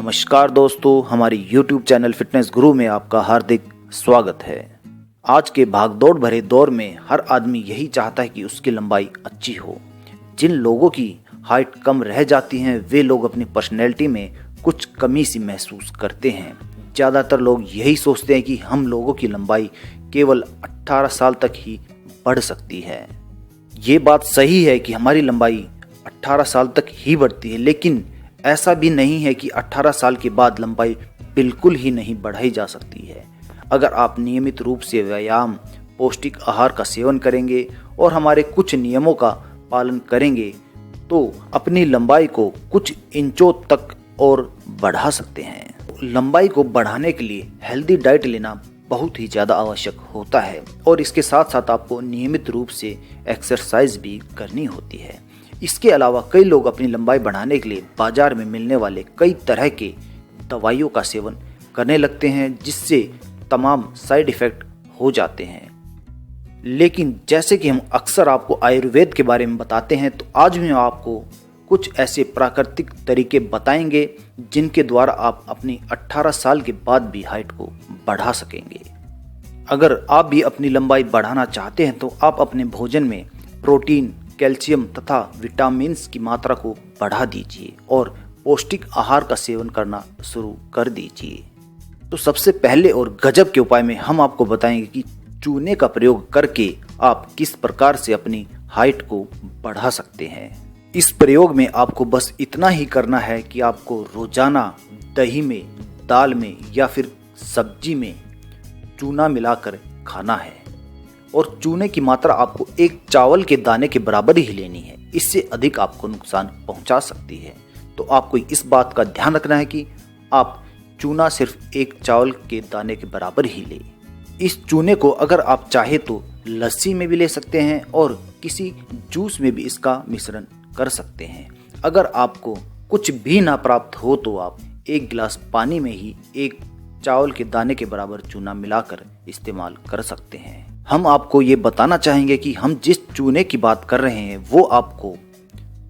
नमस्कार दोस्तों, हमारी YouTube चैनल फिटनेस गुरु में आपका हार्दिक स्वागत है। आज के भागदौड़ भरे दौर में हर आदमी यही चाहता है कि उसकी लंबाई अच्छी हो। जिन लोगों की हाइट कम रह जाती है वे लोग अपनी पर्सनैलिटी में कुछ कमी सी महसूस करते हैं। ज़्यादातर लोग यही सोचते हैं कि हम लोगों की लंबाई केवल 18 साल तक ही बढ़ सकती है। ये बात सही है कि हमारी लंबाई 18 साल तक ही बढ़ती है, लेकिन ऐसा भी नहीं है कि 18 साल के बाद लंबाई बिल्कुल ही नहीं बढ़ाई जा सकती है। अगर आप नियमित रूप से व्यायाम, पौष्टिक आहार का सेवन करेंगे और हमारे कुछ नियमों का पालन करेंगे तो अपनी लंबाई को कुछ इंचों तक और बढ़ा सकते हैं। लंबाई को बढ़ाने के लिए हेल्दी डाइट लेना बहुत ही ज़्यादा आवश्यक होता है और इसके साथ साथ आपको नियमित रूप से एक्सरसाइज भी करनी होती है। इसके अलावा कई लोग अपनी लंबाई बढ़ाने के लिए बाजार में मिलने वाले कई तरह के दवाइयों का सेवन करने लगते हैं, जिससे तमाम साइड इफ़ेक्ट हो जाते हैं। लेकिन जैसे कि हम अक्सर आपको आयुर्वेद के बारे में बताते हैं, तो आज भी हम आपको कुछ ऐसे प्राकृतिक तरीके बताएंगे जिनके द्वारा आप अपनी 18 साल के बाद भी हाइट को बढ़ा सकेंगे। अगर आप भी अपनी लंबाई बढ़ाना चाहते हैं तो आप अपने भोजन में प्रोटीन, कैल्शियम तथा विटामिन्स की मात्रा को बढ़ा दीजिए और पौष्टिक आहार का सेवन करना शुरू कर दीजिए। तो सबसे पहले और गजब के उपाय में हम आपको बताएंगे कि चूने का प्रयोग करके आप किस प्रकार से अपनी हाइट को बढ़ा सकते हैं। इस प्रयोग में आपको बस इतना ही करना है कि आपको रोजाना दही में, दाल में या फिर सब्जी में चूना मिलाकर खाना है और चूने की मात्रा आपको एक चावल के दाने के बराबर ही लेनी है। इससे अधिक आपको नुकसान पहुंचा सकती है। तो आपको इस बात का ध्यान रखना है कि आप चूना सिर्फ एक चावल के दाने के बराबर ही लें। इस चूने को अगर आप चाहे तो लस्सी में भी ले सकते हैं और किसी जूस में भी इसका मिश्रण कर सकते हैं। अगर आपको कुछ भी ना प्राप्त हो तो आप एक गिलास पानी में ही एक चावल के दाने के बराबर चूना मिलाकर इस्तेमाल कर सकते हैं। हम आपको ये बताना चाहेंगे कि हम जिस चूने की बात कर रहे हैं वो आपको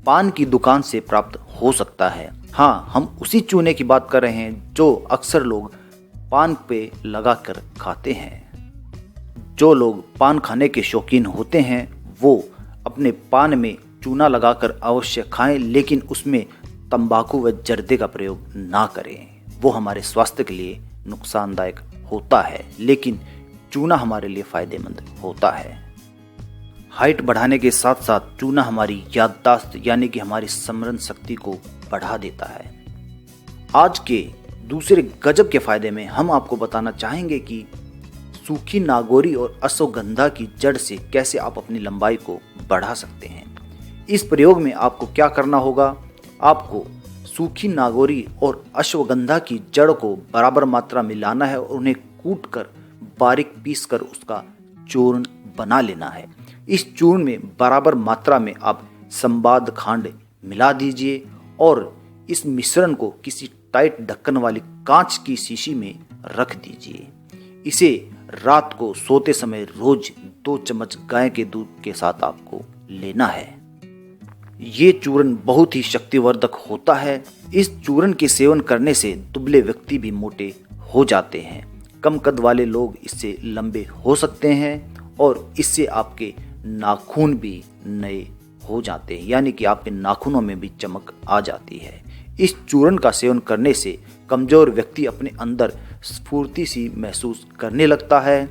पान की दुकान से प्राप्त हो सकता है। हाँ, हम उसी चूने की बात कर रहे हैं जो अक्सर लोग पान पे लगाकर खाते हैं। जो लोग पान खाने के शौकीन होते हैं वो अपने पान में चूना लगाकर अवश्य खाएं, लेकिन उसमें तंबाकू व जर्दे का प्रयोग ना करें। वो हमारे स्वास्थ्य के लिए नुकसानदायक होता है, लेकिन चूना हमारे लिए फायदेमंद होता है। हाइट बढ़ाने के साथ साथ चूना हमारी याददाश्त यानी कि हमारी स्मरण शक्ति को बढ़ा देता है। आज के दूसरे गजब के फायदे में हम आपको बताना चाहेंगे कि सूखी नागौरी और अश्वगंधा की जड़ से कैसे आप अपनी लंबाई को बढ़ा सकते हैं। इस प्रयोग में आपको क्या करना होगा, आपको सूखी नागौरी और अश्वगंधा की जड़ को बराबर मात्रा में लाना है और उन्हें कूट कर बारीक पीस कर उसका चूर्ण बना लेना है। इस चूर्ण में बराबर मात्रा में आप संबाद खांड मिला दीजिए और इस मिश्रण को किसी टाइट ढक्कन वाली कांच की शीशी में रख दीजिए। इसे रात को सोते समय रोज 2 चम्मच गाय के दूध के साथ आपको लेना है। ये चूर्ण बहुत ही शक्तिवर्धक होता है। इस चूर्ण के सेवन करने से दुबले व्यक्ति भी मोटे हो जाते हैं। कम कद वाले लोग इससे लंबे हो सकते हैं और इससे आपके नाखून भी नए हो जाते हैं, यानी कि आपके नाखूनों में भी चमक आ जाती है। इस चूर्ण का सेवन करने से कमजोर व्यक्ति अपने अंदर स्फूर्ति सी महसूस करने लगता है।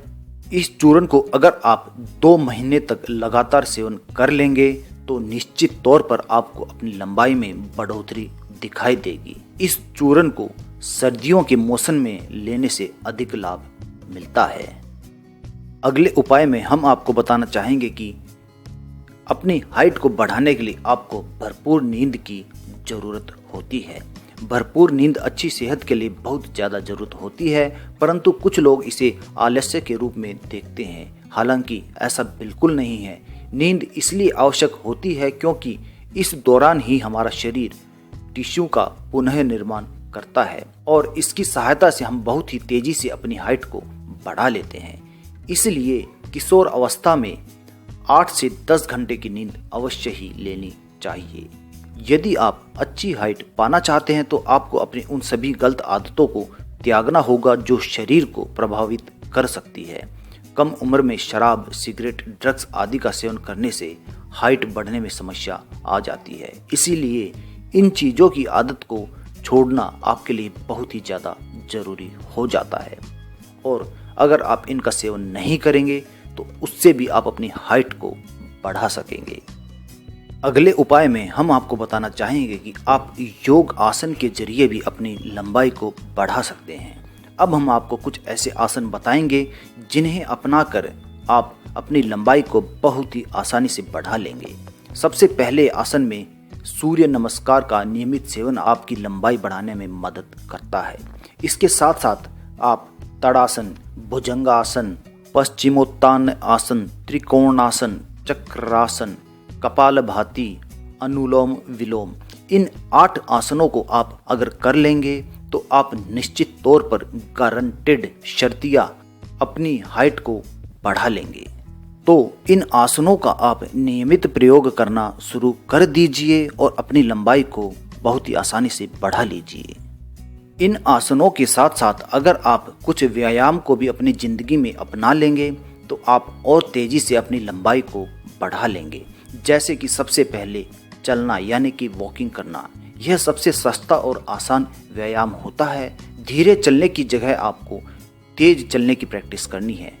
इस चूर्ण को अगर आप 2 महीने तक लगातार सेवन कर लेंगे तो निश्चित तौर पर आपको अपनी लंबाई में बढ़ोतरी दिखाई देगी। इस चूर्ण को सर्दियों के मौसम में लेने से अधिक लाभ मिलता है। अगले उपाय में हम आपको बताना चाहेंगे कि अपनी हाइट को बढ़ाने के लिए आपको भरपूर नींद की जरूरत होती है। भरपूर नींद अच्छी सेहत के लिए बहुत ज़्यादा जरूरत होती है, परंतु कुछ लोग इसे आलस्य के रूप में देखते हैं। हालांकि ऐसा बिल्कुल नहीं है। नींद इसलिए आवश्यक होती है क्योंकि इस दौरान ही हमारा शरीर टिश्यू का पुनः निर्माण करता है और इसकी सहायता से हम बहुत ही तेजी से अपनी हाइट को बढ़ा लेते हैं। इसलिए किशोर अवस्था में 8 से 10 घंटे की नींद अवश्य ही लेनी चाहिए। यदि आप अच्छी हाइट पाना चाहते हैं तो आपको अपनी उन सभी गलत आदतों को त्यागना होगा जो शरीर को प्रभावित कर सकती है। कम उम्र में शराब, सिगरेट, ड्रग्स आदि का सेवन करने से हाइट बढ़ने में समस्या आ जाती है। इसीलिए इन चीज़ों की आदत को छोड़ना आपके लिए बहुत ही ज़्यादा ज़रूरी हो जाता है। और अगर आप इनका सेवन नहीं करेंगे तो उससे भी आप अपनी हाइट को बढ़ा सकेंगे। अगले उपाय में हम आपको बताना चाहेंगे कि आप योग आसन के जरिए भी अपनी लंबाई को बढ़ा सकते हैं। अब हम आपको कुछ ऐसे आसन बताएंगे जिन्हें अपनाकर आप अपनी लंबाई को बहुत ही आसानी से बढ़ा लेंगे। सबसे पहले आसन में सूर्य नमस्कार का नियमित सेवन आपकी लंबाई बढ़ाने में मदद करता है। इसके साथ साथ आप तड़ासन, भुजंगासन, पश्चिमोत्तान आसन, त्रिकोणासन, चक्रासन, कपालभाति, अनुलोम विलोम, इन 8 आसनों को आप अगर कर लेंगे तो आप निश्चित तौर पर गारंटेड शर्तिया अपनी हाइट को बढ़ा लेंगे। तो इन आसनों का आप नियमित प्रयोग करना शुरू कर दीजिए और अपनी लंबाई को बहुत ही आसानी से बढ़ा लीजिए। इन आसनों के साथ साथ अगर आप कुछ व्यायाम को भी अपनी जिंदगी में अपना लेंगे तो आप और तेजी से अपनी लंबाई को बढ़ा लेंगे। जैसे कि सबसे पहले चलना यानी कि वॉकिंग करना, यह सबसे सस्ता और आसान व्यायाम होता है। धीरे चलने की जगह आपको तेज चलने की प्रैक्टिस करनी है।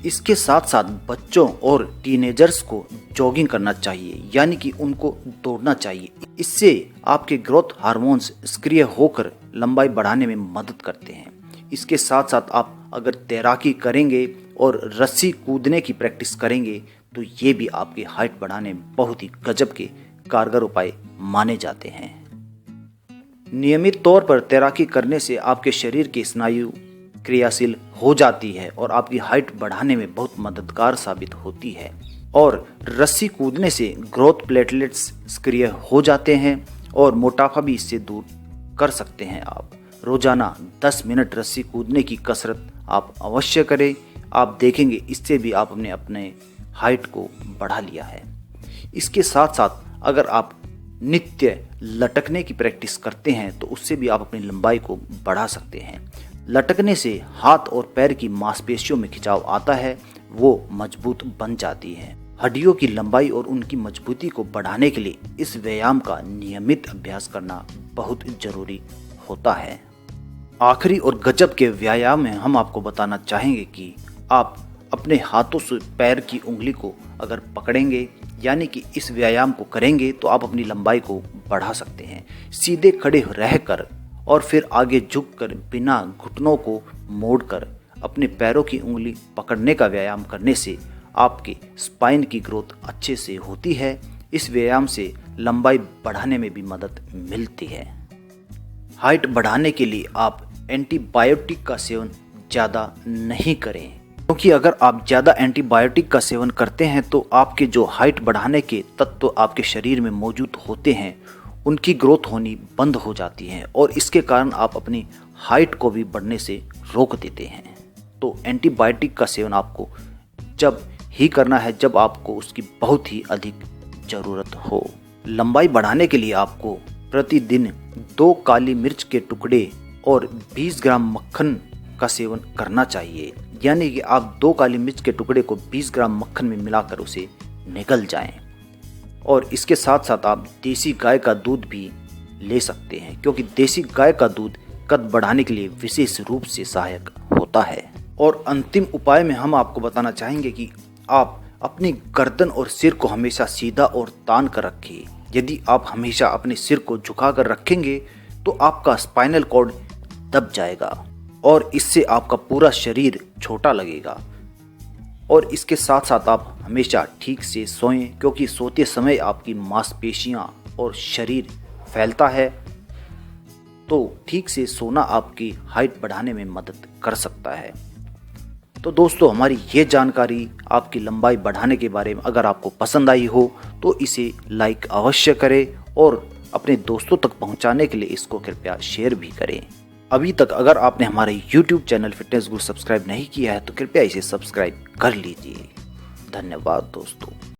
इसके साथ साथ बच्चों और टीनेजर्स को जॉगिंग करना चाहिए, यानी कि उनको दौड़ना चाहिए। इससे आपके ग्रोथ हार्मोन्स सक्रिय होकर लंबाई बढ़ाने में मदद करते हैं। इसके साथ साथ आप अगर तैराकी करेंगे और रस्सी कूदने की प्रैक्टिस करेंगे तो ये भी आपकी हाइट बढ़ाने में बहुत ही गजब के कारगर उपाय माने जाते हैं। नियमित तौर पर तैराकी करने से आपके शरीर के स्नायु क्रियाशील हो जाती है और आपकी हाइट बढ़ाने में बहुत मददगार साबित होती है। और रस्सी कूदने से ग्रोथ प्लेटलेट्स सक्रिय हो जाते हैं और मोटापा भी इससे दूर कर सकते हैं। आप रोजाना 10 मिनट रस्सी कूदने की कसरत आप अवश्य करें। आप देखेंगे इससे भी आप अपने हाइट को बढ़ा लिया है। इसके साथ साथ अगर आप नित्य लटकने की प्रैक्टिस करते हैं तो उससे भी आप अपनी लंबाई को बढ़ा सकते हैं। लटकने से हाथ और पैर की मांसपेशियों में खिंचाव आता है, वो मजबूत बन जाती है। हड्डियों की लंबाई और उनकी मजबूती को बढ़ाने के लिए इस व्यायाम का नियमित अभ्यास करना बहुत जरूरी होता है। आखिरी और गजब के व्यायाम में हम आपको बताना चाहेंगे कि आप अपने हाथों से पैर की उंगली को अगर पकड़ेंगे यानी कि इस व्यायाम को करेंगे तो आप अपनी लंबाई को बढ़ा सकते हैं। सीधे खड़े रहकर और फिर आगे झुककर बिना घुटनों को मोड़कर अपने पैरों की उंगली पकड़ने का व्यायाम करने से आपके स्पाइन की ग्रोथ अच्छे से होती है। इस व्यायाम से लंबाई बढ़ाने में भी मदद मिलती है। हाइट बढ़ाने के लिए आप एंटीबायोटिक का सेवन ज़्यादा नहीं करें, क्योंकि अगर आप ज़्यादा एंटीबायोटिक का सेवन करते हैं तो आपके जो हाइट बढ़ाने के तत्व आपके शरीर में मौजूद होते हैं उनकी ग्रोथ होनी बंद हो जाती है और इसके कारण आप अपनी हाइट को भी बढ़ने से रोक देते हैं। तो एंटीबायोटिक का सेवन आपको जब ही करना है जब आपको उसकी बहुत ही अधिक ज़रूरत हो। लंबाई बढ़ाने के लिए आपको प्रतिदिन 2 काली मिर्च के टुकड़े और 20 ग्राम मक्खन का सेवन करना चाहिए। यानी कि आप 2 काली मिर्च के टुकड़े को 20 ग्राम मक्खन में मिलाकर उसे निगल जाएं। और इसके साथ साथ आप देसी गाय का दूध भी ले सकते हैं, क्योंकि देसी गाय का दूध कद बढ़ाने के लिए विशेष रूप से सहायक होता है। और अंतिम उपाय में हम आपको बताना चाहेंगे कि आप अपनी गर्दन और सिर को हमेशा सीधा और तान कर रखें। यदि आप हमेशा अपने सिर को झुका कर रखेंगे तो आपका स्पाइनल कॉर्ड दब जाएगा और इससे आपका पूरा शरीर छोटा लगेगा। और इसके साथ साथ आप हमेशा ठीक से सोएं, क्योंकि सोते समय आपकी मांसपेशियां और शरीर फैलता है। तो ठीक से सोना आपकी हाइट बढ़ाने में मदद कर सकता है। तो दोस्तों, हमारी ये जानकारी आपकी लंबाई बढ़ाने के बारे में अगर आपको पसंद आई हो तो इसे लाइक अवश्य करें और अपने दोस्तों तक पहुंचाने के लिए इसको कृपया शेयर भी करें। अभी तक अगर आपने हमारे YouTube चैनल फिटनेस गुरु सब्सक्राइब नहीं किया है तो कृपया इसे सब्सक्राइब कर लीजिए। धन्यवाद दोस्तों।